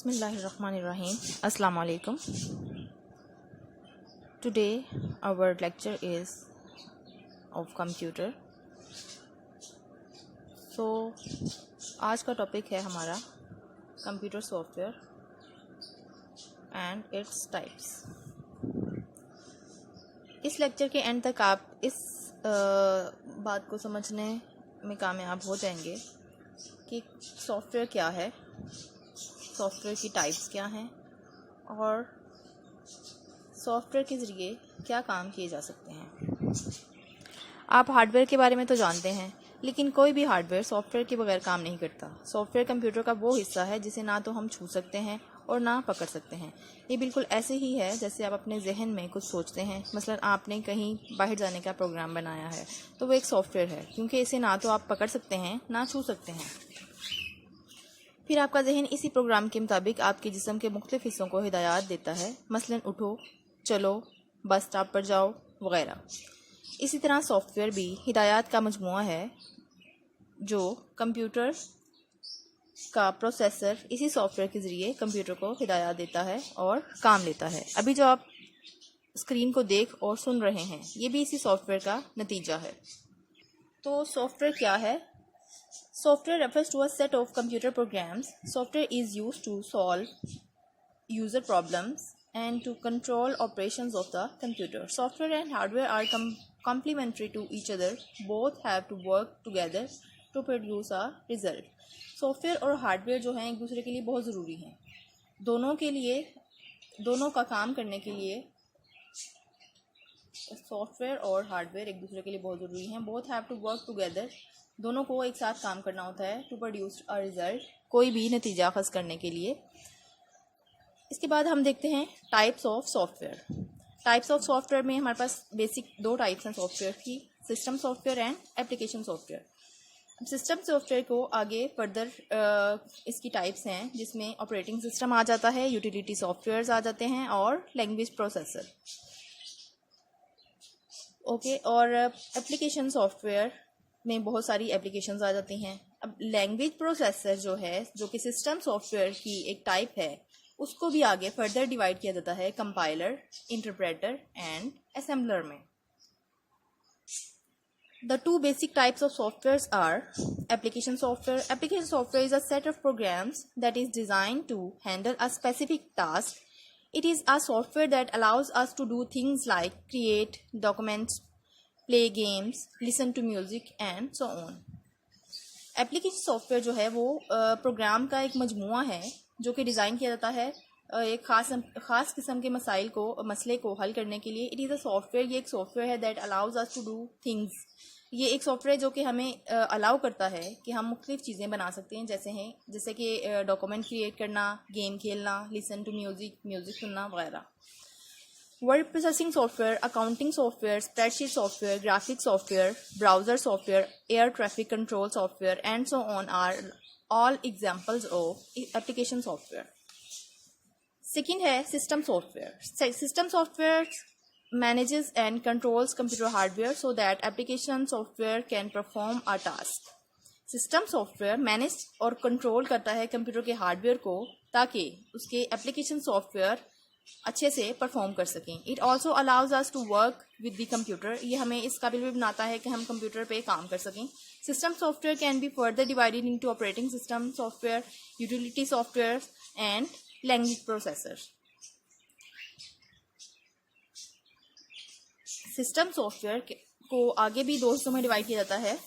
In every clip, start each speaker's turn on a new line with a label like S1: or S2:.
S1: Bismillahirrahmanirrahim. Assalamu alaikum. Today our lecture is of computer. So आज का topic है हमारा computer software and its types. इस lecture के एंड तक आप इस बात को समझने में कामयाब हो जाएंगे कि सॉफ्टवेयर क्या है, सॉफ्टवेयर की टाइप्स क्या हैं और सॉफ्टवेयर के ज़रिए क्या काम किए जा सकते हैं। आप हार्डवेयर के बारे में तो जानते हैं, लेकिन कोई भी हार्डवेयर सॉफ्टवेयर के बगैर काम नहीं करता। सॉफ्टवेयर कंप्यूटर का वो हिस्सा है जिसे ना तो हम छू सकते हैं और ना पकड़ सकते हैं। ये बिल्कुल ऐसे ही है जैसे आप अपने जहन में कुछ सोचते हैं। मसलन आपने कहीं बाहर जाने का प्रोग्राम बनाया है, तो वो एक सॉफ्टवेयर है, क्योंकि इसे ना तो आप पकड़ सकते हैं ना छू सकते हैं। फिर आपका जहन इसी प्रोग्राम के मुताबिक आपके जिस्म के मुख्तलिफ हिस्सों को हिदायत देता है, मसलन उठो, चलो, बस स्टॉप पर जाओ वगैरह। इसी तरह सॉफ्टवेयर भी हिदायत का मजमूआ है जो कंप्यूटर का प्रोसेसर इसी सॉफ्टवेयर के ज़रिए कंप्यूटर को हिदायत देता है और काम लेता है। अभी जो आप स्क्रीन को देख और सुन रहे हैं, ये भी इसी सॉफ्टवेयर का नतीजा है। तो सॉफ्टवेयर क्या है? Software refers to a set of computer programs. Software is used to solve user problems and to control operations of the computer. Software and hardware are complementary to each other. Both have to work together to produce a result. Software और hardware जो हैं एक दूसरे के लिए बहुत ज़रूरी हैं। दोनों का काम करने के लिए सॉफ्टवेयर और हार्डवेयर एक दूसरे के लिए बहुत ज़रूरी हैं। Both have to work together, दोनों को एक साथ काम करना होता है टू प्रोड्यूस अ रिजल्ट, कोई भी नतीजा अखज़ करने के लिए। इसके बाद हम देखते हैं types of software. Types of software में हमारे पास बेसिक दो टाइप्स हैं सॉफ्टवेयर की, system software and application software. अब सिस्टम सॉफ्टवेयर को आगे फर्दर इसकी टाइप्स हैं, जिसमें ऑपरेटिंग सिस्टम आ जाता है, यूटिलिटी सॉफ्टवेयर आ जाते हैं और लैंग्वेज प्रोसेसर। ओके, और एप्लीकेशन सॉफ्टवेयर में बहुत सारी एप्लीकेशंस आ जाती हैं। अब लैंग्वेज प्रोसेसर जो है, जो कि सिस्टम सॉफ्टवेयर की एक टाइप है, उसको भी आगे फर्दर डिवाइड किया जाता है कंपाइलर, इंटरप्रेटर एंड असेंबलर में। The two basic types of softwares are application software. Application software is a set of programs that is designed to handle a specific task. It is a software that allows us to do things like create documents, play games, listen to music and so on. Application software जो है वो programme का एक मजमूआ है जो कि design किया जाता है एक ख़ास किस्म के मसले को हल करने के लिए। इट इज़ अ सॉफ्टवेयर, ये एक सॉफ्टवेयर है that allows us to do things. ये एक सॉफ्टवेयर जो कि हमें अलाउ करता है कि हम मुख्तलिफ चीज़ें बना सकते हैं, जैसे कि डॉक्यूमेंट क्रिएट करना, गेम खेलना, लिसन टू म्यूज़िक सुनना वगैरह। Word processing software, accounting software, spreadsheet software, graphic software, browser software, air traffic control software and so on are all examples of application software. Second है system software. System software manages and controls computer hardware so that application software can perform a task. System software manage और control करता है computer के hardware को ताकि उसके application software अच्छे से परफॉर्म कर सकें। It also allows us to work with the computer, ये हमें इस काबिल भी बनाता है कि हम कंप्यूटर पे काम कर सकें। System software can be further divided into operating system software, utility software and language processor. System software को आगे भी दो हिस्सों में डिवाइड किया जाता है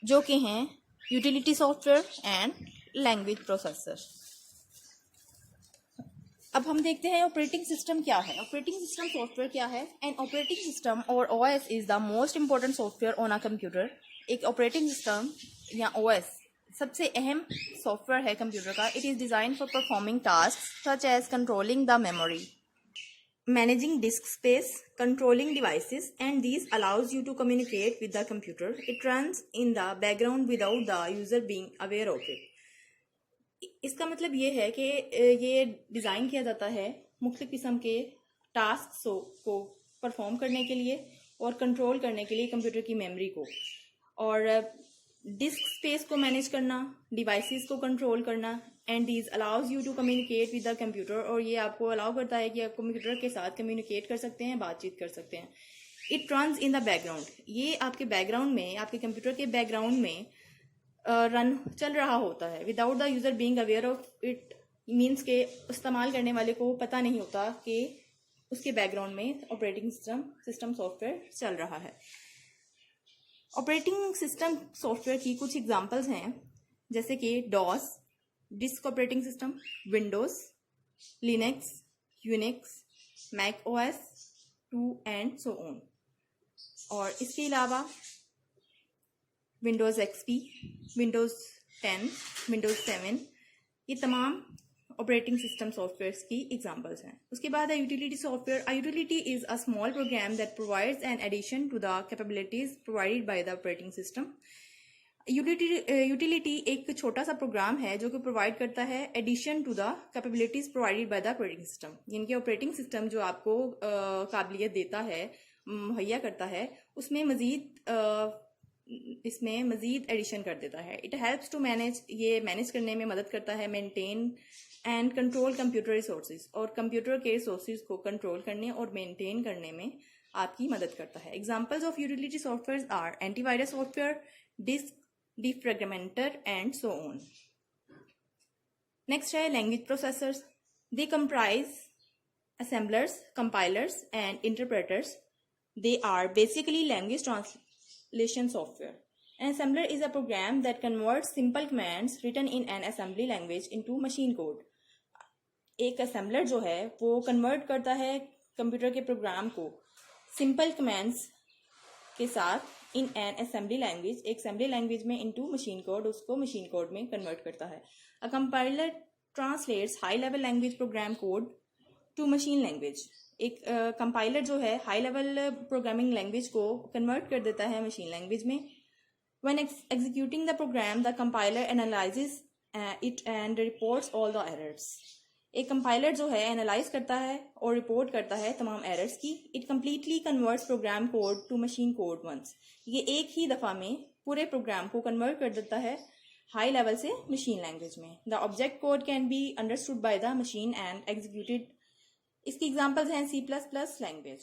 S1: जो कि हैं utility software and language processor. अब हम देखते हैं ऑपरेटिंग सिस्टम क्या है। ऑपरेटिंग सिस्टम सॉफ्टवेयर क्या है? एन ऑपरेटिंग सिस्टम और OS is the most important software on a computer. एक ऑपरेटिंग सिस्टम या ओएस सबसे अहम सॉफ्टवेयर है कंप्यूटर का। It is design for performing task such as controlling the memory, managing disk space, controlling devices, and these allows you to communicate with the computer. It runs in the background without the user being aware of it. इसका मतलब ये है कि ये design किया जाता है मुख्तलिफ किस्म के टास्क को परफॉर्म करने के लिए और कंट्रोल करने के लिए कंप्यूटर की मेमोरी को। और डिस्क स्पेस को मैनेज करना, डिवाइसेस को कंट्रोल करना, and these allows you to communicate with the computer, और ये आपको अलाउ करता है कि आप कंप्यूटर के साथ कम्युनिकेट कर सकते हैं, बातचीत कर सकते हैं. It runs in the background, ये आपके बैकग्राउंड में, आपके कंप्यूटर के बैकग्राउंड में रन चल रहा होता है. Without the user being aware of it, means के इस्तेमाल करने वाले को पता नहीं होता कि उसके बैकग्राउंड में ऑपरेटिंग सिस्टम सॉफ्टवेयर चल रहा है. ऑपरेटिंग सिस्टम सॉफ्टवेयर की कुछ एग्जांपल्स हैं, जैसे कि DOS, disk operating system, Windows, Linux, Unix, Mac OS 2 and so on. और इसके अलावा विंडोज एक्सपी, विंडोज 10, विंडोज 7, ये तमाम ऑपरेटिंग सिस्टम सॉफ्टवेयर की एग्जांपल्स हैं. उसके बाद है utility software. A utility is a small program that provides an addition to the capabilities provided by the operating system. Utility एक छोटा सा प्रोग्राम है जो कि प्रोवाइड करता है addition to the capabilities provided by the operating system. यानी कि ऑपरेटिंग सिस्टम जो आपको काबिलियत देता है, मुहैया करता है, उसमें मजीद एडिशन कर देता है. इट हेल्प्स टू मैनेज, ये मैनेज करने में मदद करता है, maintain and control computer resources, और कंप्यूटर के रिसोर्सेज को कंट्रोल करने और मेंटेन करने में आपकी मदद करता है. Examples of utility software are antivirus software, disk defragmenter and so on. Next है language processors. They comprise assemblers, compilers and interpreters. They are basically language translation software. An assembler is a program that converts simple commands written in an assembly language into machine code. एक assembler जो है वो convert करता है computer के programme को simple commands के साथ in an assembly language, एक assembly language में into machine code, उसको machine code में convert करता है. A compiler translates high level language program code to machine language. एक कंपाइलर जो है हाई लेवल प्रोग्रामिंग लैंग्वेज को कन्वर्ट कर देता है मशीन लैंग्वेज में. When executing the program, the compiler analyzes it and reports all the errors. एक compiler जो है एनालाइज करता है और रिपोर्ट करता है तमाम एरर्स की. It completely converts program code to machine code once. ये एक ही दफा में पूरे प्रोग्राम को कन्वर्ट कर देता है हाई लेवल से मशीन लैंग्वेज में. The object code can be understood by the machine and executed. इसकी एग्जांपल्स हैं C++ लैंग्वेज.